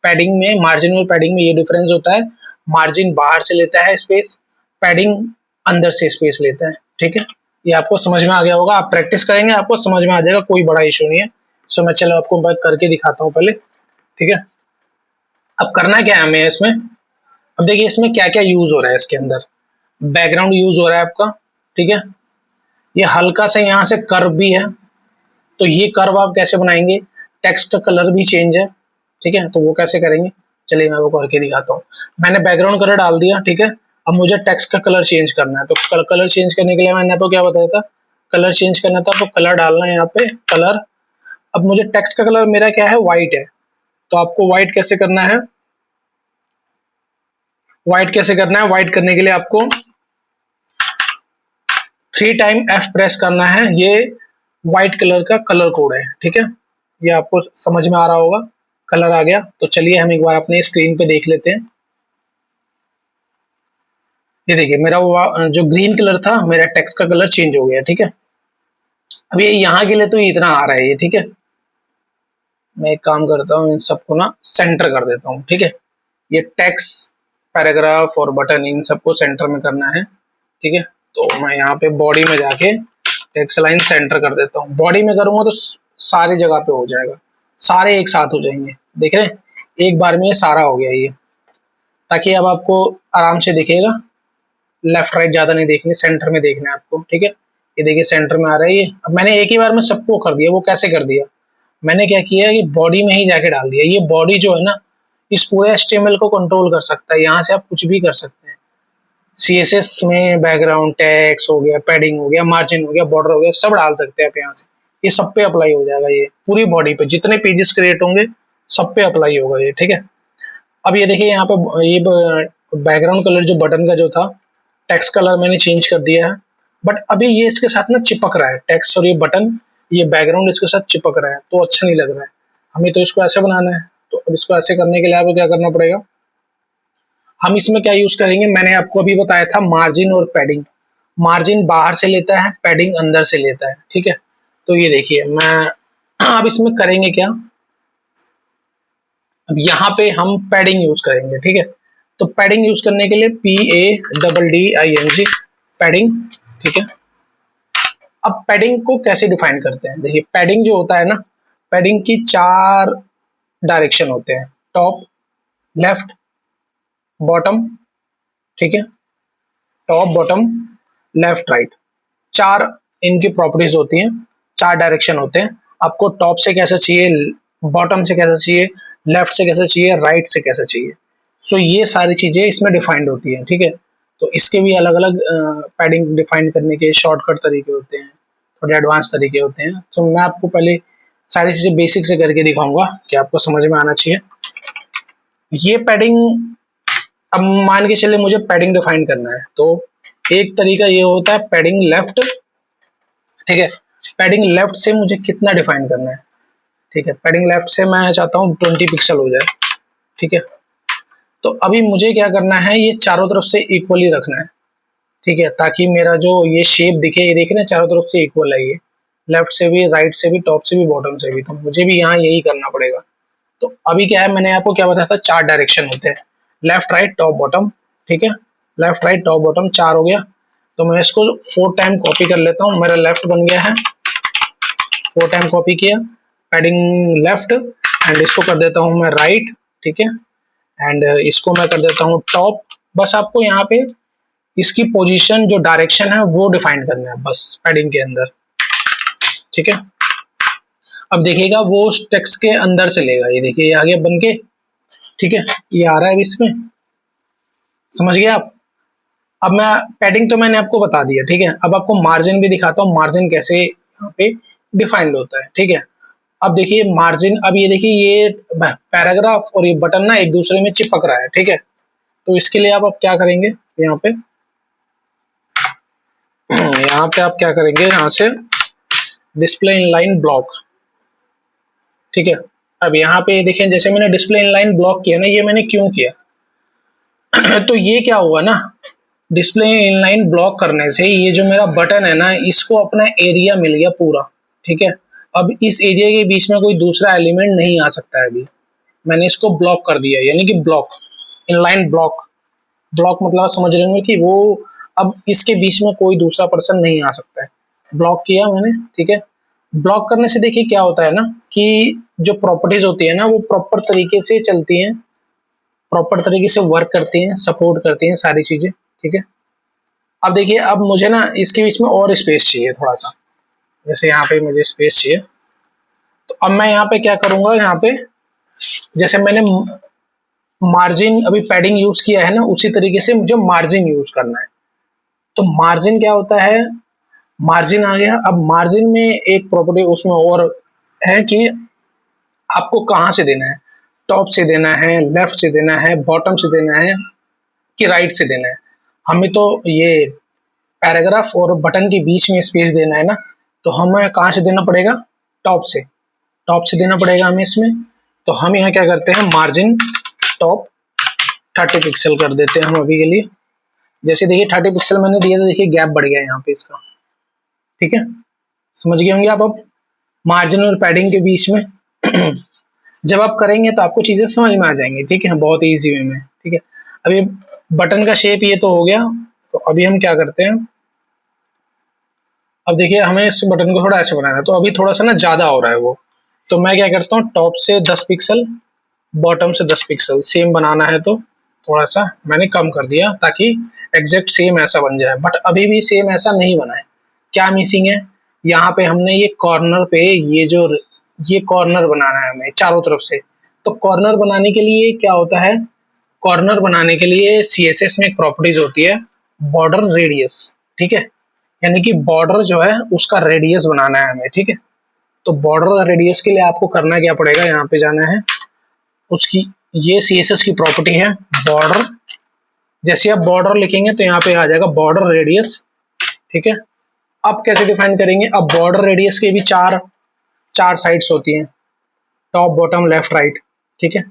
पैडिंग में, मार्जिन और पैडिंग में ये डिफरेंस होता है, मार्जिन बाहर से लेता है स्पेस, पैडिंग अंदर से स्पेस लेता है, ठीक है। ये आपको समझ में आ गया होगा, आप प्रैक्टिस करेंगे आपको समझ में आ जाएगा, कोई बड़ा इशू नहीं है। सो मैं चलो आपको करके दिखाता हूँ पहले, ठीक है। अब करना क्या है हमें इसमें, अब देखिए इसमें क्या क्या यूज हो रहा है इसके अंदर। बैकग्राउंड यूज हो रहा है आपका, ठीक है। ये हल्का सा यहाँ से कर्व भी है, तो ये कर्व आप कैसे बनाएंगे, टेक्स्ट का कलर भी चेंज है, ठीक है। तो वो कैसे करेंगे, चलिए मैं वो करके दिखाता हूँ। मैंने बैकग्राउंड कलर डाल दिया, ठीक है। अब मुझे टेक्स्ट का कलर चेंज करना है, तो कलर चेंज करने के लिए मैंने आपको क्या बताया था, कलर चेंज करना था, तो कलर डालना है यहाँ पे कलर। अब मुझे टेक्स्ट का कलर मेरा क्या है, व्हाइट है, तो आपको व्हाइट कैसे करना है, व्हाइट कैसे करना है, व्हाइट करने के लिए आपको 3 टाइम F प्रेस करना है। ये व्हाइट कलर का कलर कोड है, ठीक है। ये आपको समझ में आ रहा होगा, कलर आ गया। तो चलिए हम एक बार अपने स्क्रीन पे देख लेते हैं। ये देखिए मेरा वो जो ग्रीन कलर था, मेरा टेक्स्ट का कलर चेंज हो गया, ठीक है। अब ये यहाँ के लिए तो इतना आ रहा है ये, ठीक है। मैं एक काम करता हूँ, इन सबको ना सेंटर कर देता हूँ, ठीक है। ये टेक्स्ट, पैराग्राफ और बटन, इन सबको सेंटर में करना है, ठीक है। तो मैं यहाँ पे बॉडी में जाके टेक्स्ट लाइन सेंटर कर देता हूँ। बॉडी में करूंगा तो सारी जगह पे हो जाएगा, सारे एक साथ हो जाएंगे, देख रहे हैं, एक बार में ये सारा हो गया ये। ताकि अब आपको आराम से दिखेगा, लेफ्ट राइट ज्यादा नहीं देखनी, सेंटर में देखना है आपको, ठीक है। ये देखिए सेंटर में आ रहा है ये। अब मैंने एक ही बार में सबको कर दिया, वो कैसे कर दिया, मैंने क्या किया कि बॉडी में ही जाके डाल दिया। ये बॉडी जो है ना, इस पूरे HTML को कंट्रोल कर सकता है, यहाँ से आप कुछ भी कर सकते हैं। CSS में बैकग्राउंड, टेक्स्ट हो गया, पैडिंग हो गया, मार्जिन हो गया, बॉर्डर हो गया, सब डाल सकते हैं आप यहाँ से। ये सब पे अप्लाई हो जाएगा, ये पूरी बॉडी पे जितने पेजेस क्रिएट होंगे सब पे अप्लाई होगा ये, ठीक है। अब ये देखिए यहाँ पे ये बैकग्राउंड कलर जो बटन का जो था, टेक्स्ट कलर मैंने चेंज कर दिया है, बट अभी ये इसके साथ ना चिपक रहा है, टेक्स्ट और ये बटन, ये बैकग्राउंड इसके साथ चिपक रहा है, तो अच्छा नहीं लग रहा है। हमें तो इसको ऐसे बनाना है, तो अब इसको ऐसे करने के लिए आपको क्या करना पड़ेगा, हम इसमें क्या यूज करेंगे, मैंने आपको अभी बताया था मार्जिन और पैडिंग। मार्जिन बाहर से लेता है, पैडिंग अंदर से लेता है, ठीक है। तो ये देखिए मैं अब इसमें करेंगे क्या, अब यहाँ पे हम पैडिंग यूज करेंगे, ठीक है। तो पैडिंग यूज करने के लिए PADDING पैडिंग, ठीक है। अब पैडिंग को कैसे डिफाइन करते हैं, देखिए पैडिंग जो होता है ना, पैडिंग की 4 डायरेक्शन होते हैं, टॉप, लेफ्ट, बॉटम, ठीक है, टॉप, बॉटम, लेफ्ट, राइट, 4 इनकी प्रॉपर्टीज होती हैं, 4 डायरेक्शन होते हैं। आपको टॉप से कैसा चाहिए, बॉटम से कैसा चाहिए, लेफ्ट से कैसा चाहिए, राइट से कैसा चाहिए। सो ये सारी चीजें इसमें डिफाइंड होती हैं, ठीक है। तो इसके भी अलग अलग पैडिंग डिफाइन करने के शॉर्टकट तरीके होते हैं, थोड़े एडवांस तरीके होते हैं। तो मैं आपको पहले सारी चीजें बेसिक से करके दिखाऊंगा कि आपको समझ में आना चाहिए। ये पैडिंग, अब मान के चले मुझे पैडिंग डिफाइन करना है, तो एक तरीका ये होता है पैडिंग लेफ्ट, ठीक है। पैडिंग लेफ्ट से मुझे कितना डिफाइन करना है, ठीक है। पैडिंग लेफ्ट से मैं चाहता हूँ 20 पिक्सल हो जाए, ठीक है। तो अभी मुझे क्या करना है, ये चारों तरफ से इक्वली रखना है, ठीक है, ताकि मेरा जो ये शेप दिखे, ये देख रहे हैं चारों तरफ से इक्वल है, ये लेफ्ट से भी, राइट से भी, टॉप से भी, बॉटम से भी। तो मुझे भी यहाँ यही करना पड़ेगा। तो अभी क्या है, मैंने आपको क्या बताया था, 4 डायरेक्शन होते हैं, लेफ्ट, राइट, टॉप, बॉटम, ठीक है। लेफ्ट, राइट, टॉप, बॉटम 4 हो गया। तो मैं इसको 4 टाइम कॉपी कर लेता हूँ, मेरा लेफ्ट बन गया है, 4 टाइम कॉपी किया पैडिंग लेफ्ट, एंड इसको कर देता हूँ मैं राइट, ठीक है, एंड इसको मैं कर देता हूँ टॉप। बस आपको यहाँ पे इसकी पोजीशन, जो डायरेक्शन है वो डिफाइन करना है बस पैडिंग के अंदर, ठीक है। अब देखिएगा वो टेक्स्ट के अंदर से लेगा, ये देखिए ये आगे बन के, ठीक है, ये आ रहा है इसमें, समझ गए आप। अब मैं पैडिंग तो मैंने आपको बता दिया, ठीक है। अब आपको मार्जिन भी दिखाता हूँ, मार्जिन कैसे यहाँ पे डिफाइंड होता है, ठीक है। अब देखिए मार्जिन, अब ये देखिए ये पैराग्राफ और ये बटन ना एक दूसरे में चिपक रहा है, ठीक है। तो इसके लिए आप अब क्या करेंगे, यहाँ पे आप क्या करेंगे, यहाँ से डिस्प्ले इनलाइन ब्लॉक, ठीक है। अब यहाँ पे देखिए जैसे मैंने डिस्प्ले इनलाइन ब्लॉक किया ना, ये मैंने क्यों किया तो ये क्या हुआ ना, डिस्प्ले इनलाइन ब्लॉक करने से ये जो मेरा बटन है ना, इसको अपना एरिया मिल गया पूरा, ठीक है। अब इस एरिया के बीच में कोई दूसरा एलिमेंट नहीं आ सकता है, अभी मैंने इसको ब्लॉक कर दिया, यानी कि ब्लॉक, इनलाइन ब्लॉक, ब्लॉक मतलब समझ रहे होंगे कि वो अब इसके बीच में कोई दूसरा पर्सन नहीं आ सकता है, ब्लॉक किया मैंने, ठीक है। ब्लॉक करने से देखिए क्या होता है ना, कि जो प्रॉपर्टीज होती है ना वो प्रॉपर तरीके से चलती हैं, प्रॉपर तरीके से वर्क करती हैं, सपोर्ट करती हैं सारी चीजें, ठीक है। अब देखिए अब मुझे ना इसके बीच में और स्पेस चाहिए थोड़ा सा, जैसे यहाँ पे मुझे स्पेस चाहिए। तो अब मैं यहाँ पे क्या करूंगा, यहाँ पे जैसे मैंने मार्जिन अभी पैडिंग यूज किया है ना, उसी तरीके से मुझे मार्जिन यूज करना है। तो मार्जिन क्या होता है, मार्जिन आ गया। अब मार्जिन में एक प्रॉपर्टी उसमें और है कि आपको कहाँ से देना है, टॉप से देना है, लेफ्ट से देना है, बॉटम से देना है, कि राइट से देना है। हमें तो ये पैराग्राफ और बटन के बीच में स्पेस देना है ना, तो हमें कहाँ से देना पड़ेगा, टॉप से, टॉप से देना पड़ेगा हमें इसमें। तो हम यहाँ क्या करते हैं, मार्जिन टॉप 30 पिक्सल कर देते हैं हम अभी के लिए। जैसे देखिए 30 पिक्सल मैंने दिया, तो देखिए गैप बढ़ गया यहाँ पे इसका, ठीक है, समझ गए होंगे आप। अब मार्जिन और पैडिंग के बीच में जब आप करेंगे तो आपको चीजें समझ में आ जाएंगी, ठीक है, बहुत इजी वे में, ठीक है। अभी बटन का शेप ये तो हो गया, तो अभी हम क्या करते हैं, अब देखिए हमें इस बटन को थोड़ा ऐसे बनाना है, तो अभी थोड़ा सा ना ज्यादा हो रहा है वो, तो मैं क्या करता हूँ, टॉप से 10 पिक्सल, बॉटम से 10 पिक्सल सेम बनाना है, तो थोड़ा सा मैंने कम कर दिया ताकि एग्जैक्ट सेम ऐसा बन जाए। बट अभी भी सेम ऐसा नहीं बना है, क्या मिसिंग है, यहाँ पे हमने ये कॉर्नर पे ये कॉर्नर बनाना है हमें चारों तरफ से। तो कॉर्नर बनाने के लिए क्या होता है, कॉर्नर बनाने के लिए CSS में एक प्रॉपर्टीज होती है बॉर्डर रेडियस, ठीक है, यानी कि बॉर्डर जो है उसका रेडियस बनाना है हमें, ठीक है। तो बॉर्डर रेडियस के लिए आपको करना क्या पड़ेगा, यहाँ पे जाना है, उसकी ये CSS की प्रॉपर्टी है बॉर्डर, जैसे आप बॉर्डर लिखेंगे तो यहाँ पे आ जाएगा बॉर्डर रेडियस, ठीक है। अब कैसे डिफाइन करेंगे, अब बॉर्डर रेडियस के भी चार साइड्स होती हैं, टॉप, बॉटम, लेफ्ट, राइट, ठीक है।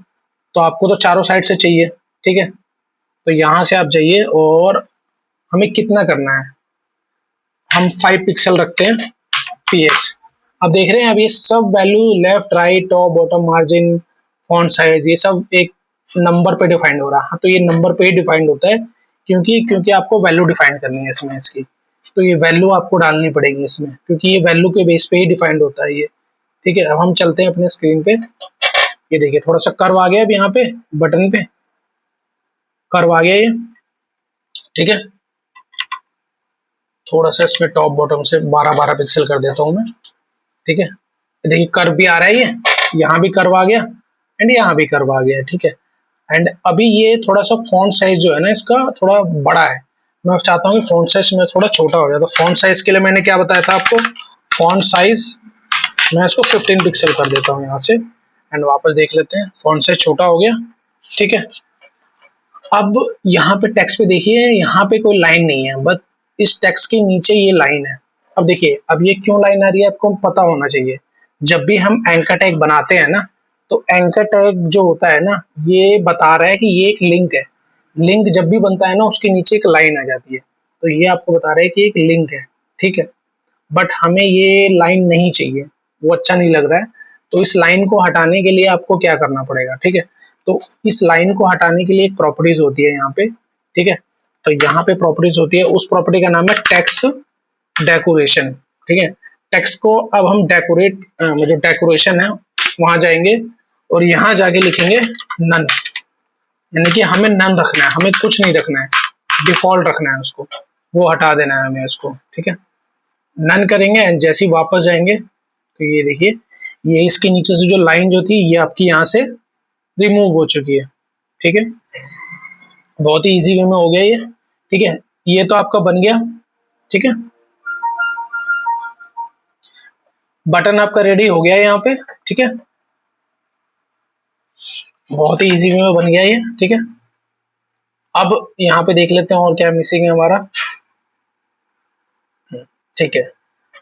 तो आपको तो चारों साइड से चाहिए, ठीक है। तो यहाँ से आप जाइए और हमें कितना करना है, हम 5 पिक्सल रखते हैं PX, अब देख रहे हैं, अब ये सब value left right top bottom margin font size ये सब एक नंबर पे डिफाइंड हो रहा है। हाँ, तो ये नंबर पे ही डिफाइंड होता है क्योंकि आपको वैल्यू डिफाइन करनी है इसमें इसकी, तो ये वैल्यू आपको डालनी पड़ेगी इसमें क्योंकि ये वैल्यू के बेस पे ही डिफाइंड होता है ये। ठीक है, अब हम चलते हैं अपने स्क्रीन पे। ये देखिए थोड़ा सा कर्व आ गया अब यहाँ पे बटन पे कर्व आ गया ये। ठीक है, थोड़ा सा इसमें टॉप बॉटम से 12-12 पिक्सल कर देता हूँ मैं। ठीक है, देखिए कर्व भी आ रहा है, ये यहाँ भी कर्व आ गया एंड यहाँ भी कर्व आ गया। ठीक है, एंड अभी ये थोड़ा सा फॉन्ट साइज जो है ना इसका थोड़ा बड़ा है, मैं चाहता हूँ कि फॉन्ट साइज में थोड़ा छोटा हो जाए। तो फॉन्ट साइज के लिए मैंने क्या बताया था आपको, फॉन्ट साइज मैं इसको 15 पिक्सल कर देता हूँ यहाँ से एंड वापस देख लेते हैं, फॉन्ट साइज छोटा हो गया। ठीक है, अब यहाँ पे टेक्स्ट पे देखिए, यहाँ पे कोई लाइन नहीं है, बट इस टेक्स्ट के नीचे ये लाइन है। अब देखिए, अब ये क्यों लाइन आ रही है आपको पता होना चाहिए। जब भी हम एंकर टैग बनाते हैं ना, तो एंकर टैग जो होता है ना, ये बता रहा है कि ये एक लिंक है। लिंक जब भी बनता है ना, उसके नीचे एक लाइन आ जाती है, तो ये आपको बता रहा है कि एक लिंक है। ठीक है, बट हमें ये लाइन नहीं चाहिए, वो अच्छा नहीं लग रहा है। तो इस लाइन को हटाने के लिए आपको क्या करना पड़ेगा। ठीक है, तो इस लाइन को हटाने के लिए एक प्रॉपर्टीज होती है यहाँ पे। ठीक है, तो यहाँ पे प्रॉपर्टीज होती है, उस प्रॉपर्टी का नाम है टेक्स्ट डेकोरेशन। ठीक है, टेक्स्ट को अब हम डेकोरेट जो डेकोरेशन है वहां जाएंगे और यहाँ जाके लिखेंगे नन, यानी कि हमें नन रखना है, हमें कुछ नहीं रखना है, डिफॉल्ट रखना है उसको, वो हटा देना है हमें उसको। ठीक है, नन करेंगे एंड जैसे ही वापस जाएंगे तो ये देखिए, ये इसके नीचे से जो लाइन जो थी ये आपकी यहाँ से रिमूव हो चुकी है। ठीक है, बहुत ही इजी वे में हो गया ये। ठीक है, ये तो आपका बन गया। ठीक है, बटन आपका रेडी हो गया है यहाँ पे। ठीक है, बहुत ही इजी वे में बन गया ये। ठीक है, अब यहाँ पे देख लेते हैं और क्या मिसिंग है हमारा। ठीक है,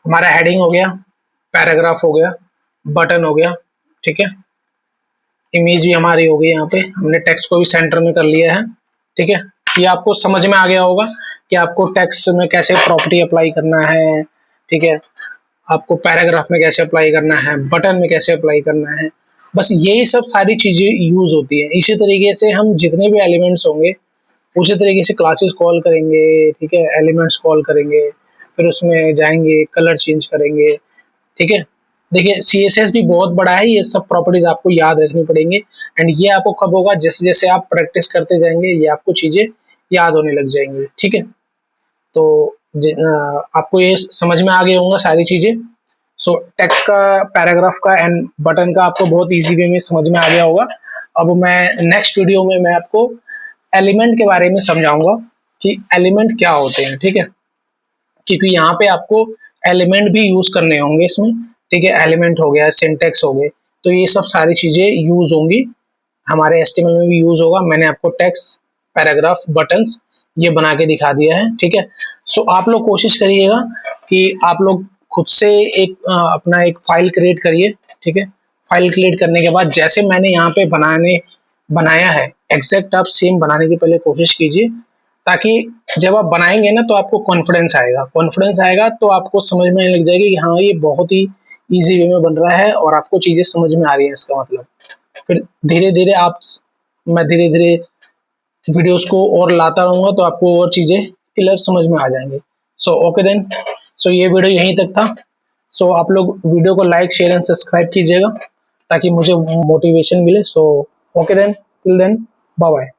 हमारा हेडिंग हो गया, पैराग्राफ हो गया, बटन हो गया। ठीक है, इमेज भी हमारी हो गई, यहाँ पे हमने टेक्स्ट को भी सेंटर में कर लिया है। ठीक है, ये आपको समझ में आ गया होगा कि आपको टेक्स्ट में कैसे प्रॉपर्टी अप्लाई करना है। ठीक है, आपको पैराग्राफ में कैसे अप्लाई करना है, बटन में कैसे अप्लाई करना है, बस यही सब सारी चीजें यूज होती हैं। इसी तरीके से हम जितने भी एलिमेंट्स होंगे उसी तरीके से क्लासेस कॉल करेंगे। ठीक है, एलिमेंट्स कॉल करेंगे, फिर उसमें जाएंगे, कलर चेंज करेंगे। ठीक है, देखिए CSS भी बहुत बड़ा है, ये सब प्रॉपर्टीज आपको याद रखनी पड़ेंगी एंड ये आपको कब होगा, जैसे जैसे आप प्रैक्टिस करते जाएंगे ये आपको चीजें याद होने लग जाएंगी। ठीक है, तो आपको ये समझ में आ गए होंगे सारी चीजें। सो टेक्स्ट का, पैराग्राफ का एंड बटन का आपको बहुत इजी वे में समझ में आ गया होगा। अब मैं नेक्स्ट वीडियो में मैं आपको एलिमेंट के बारे में समझाऊंगा कि एलिमेंट क्या होते हैं। ठीक है, क्योंकि यहाँ पे आपको एलिमेंट भी यूज करने होंगे इसमें। ठीक है, एलिमेंट हो गया, सिंटेक्स हो गए, तो ये सब सारी चीजें यूज होंगी, हमारे HTML में भी यूज होगा। मैंने आपको टेक्स्ट, पैराग्राफ, बटन्स ये बना के दिखा दिया है। ठीक है, सो आप लोग कोशिश करिएगा कि आप लोग खुद से एक अपना एक फाइल क्रिएट करिए। ठीक है, फाइल क्रिएट करने के बाद जैसे मैंने यहाँ पे बनाया है एग्जैक्ट आप सेम बनाने की पहले कोशिश कीजिए, ताकि जब आप बनाएंगे ना तो आपको कॉन्फिडेंस आएगा। कॉन्फिडेंस आएगा तो आपको समझ में लग जाएगी कि हाँ ये बहुत ही इजी वे में बन रहा है और आपको चीजें समझ में आ रही हैं इसका मतलब। फिर धीरे धीरे मैं धीरे धीरे वीडियोस को और लाता रहूंगा तो आपको और चीजें क्लियर समझ में आ जाएंगी। सो ओके देन, सो ये वीडियो यहीं तक था। सो आप लोग वीडियो को लाइक, शेयर एंड सब्सक्राइब कीजिएगा ताकि मुझे मोटिवेशन मिले। So okay then, till then, bye bye.